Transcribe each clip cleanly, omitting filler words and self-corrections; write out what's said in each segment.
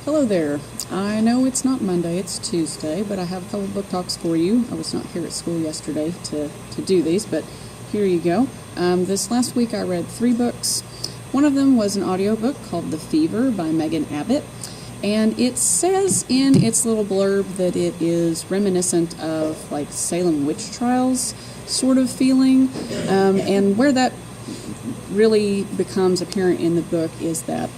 Hello there. I know it's not Monday, it's Tuesday, but I have a couple book talks for you. I was not here at school yesterday to do these, but here you go. This last week I read 3 books. One of them was an audiobook called The Fever by Megan Abbott, and it says in its little blurb that it is reminiscent of like Salem witch trials sort of feeling, and where that really becomes apparent in the book is that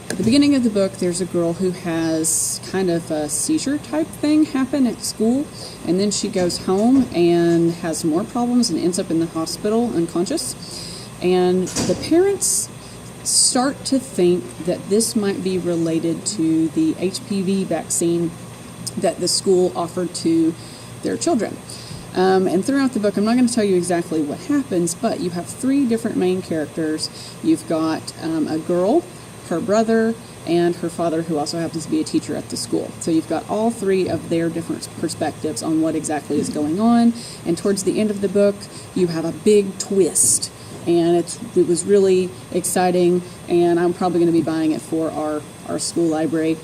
at the beginning of the book, there's a girl who has kind of a seizure type thing happen at school, and then she goes home and has more problems and ends up in the hospital unconscious. And the parents start to think that this might be related to the HPV vaccine that the school offered to their children. And throughout the book, I'm not going to tell you exactly what happens, but you have 3 different main characters. You've got a girl, her brother, and her father, who also happens to be a teacher at the school. So you've got all 3 of their different perspectives on what exactly is going on. And towards the end of the book, you have a big twist. And it was really exciting, and I'm probably going to be buying it for our school library.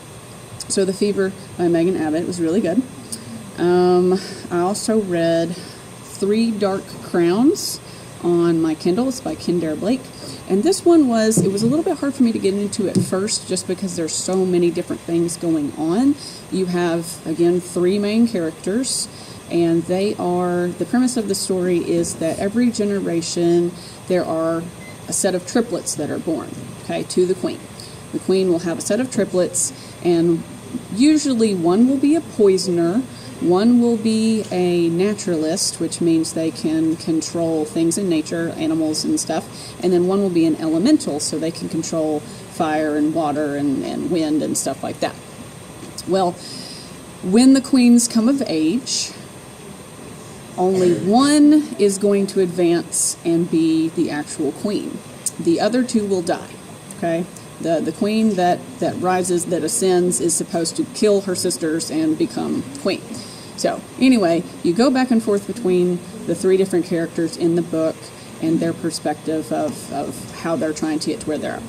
So The Fever by Megan Abbott was really good. I also read 3 Dark Crowns on my Kindle. It's by Kendare Blake. And this one it was a little bit hard for me to get into at first just because there's so many different things going on. You have, again, 3 main characters, and the premise of the story is that every generation there are a set of triplets that are born, to the queen. The queen will have a set of triplets, and usually one will be a poisoner, one will be a naturalist, which means they can control things in nature, animals and stuff, and then one will be an elemental, so they can control fire and water and wind and stuff like that. Well, when the queens come of age, only one is going to advance and be the actual queen. The other 2 will die, The queen that rises, that ascends, is supposed to kill her sisters and become queen. So anyway, you go back and forth between the 3 different characters in the book and their perspective of how they're trying to get to where they are.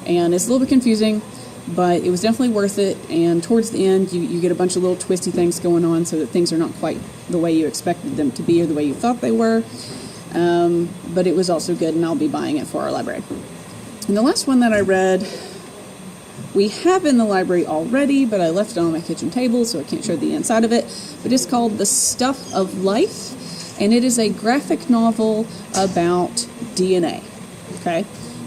And it's a little bit confusing, but it was definitely worth it. And towards the end, you get a bunch of little twisty things going on so that things are not quite the way you expected them to be or the way you thought they were. But it was also good, and I'll be buying it for our library. And the last one that I read, we have in the library already, but I left it on my kitchen table, so I can't show the inside of it. But it's called The Stuff of Life, and it is a graphic novel about DNA.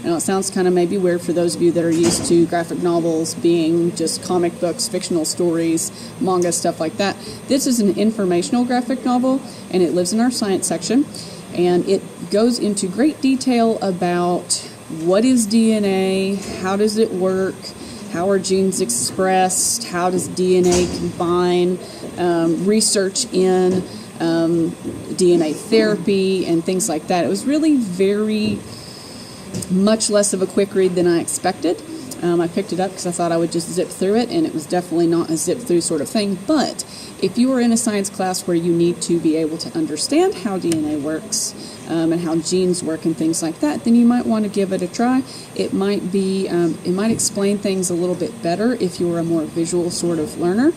Now, it sounds kind of maybe weird for those of you that are used to graphic novels being just comic books, fictional stories, manga, stuff like that. This is an informational graphic novel, and it lives in our science section, and it goes into great detail about what is DNA, how does it work, how are genes expressed, how does DNA combine, research in DNA therapy and things like that. It was really very much less of a quick read than I expected. I picked it up because I thought I would just zip through it, and it was definitely not a zip through sort of thing. But if you are in a science class where you need to be able to understand how DNA works and how genes work and things like that, then you might want to give it a try. It might explain things a little bit better if you're a more visual sort of learner.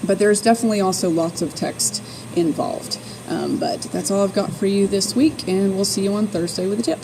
But there's definitely also lots of text involved. But that's all I've got for you this week, and we'll see you on Thursday with a tip.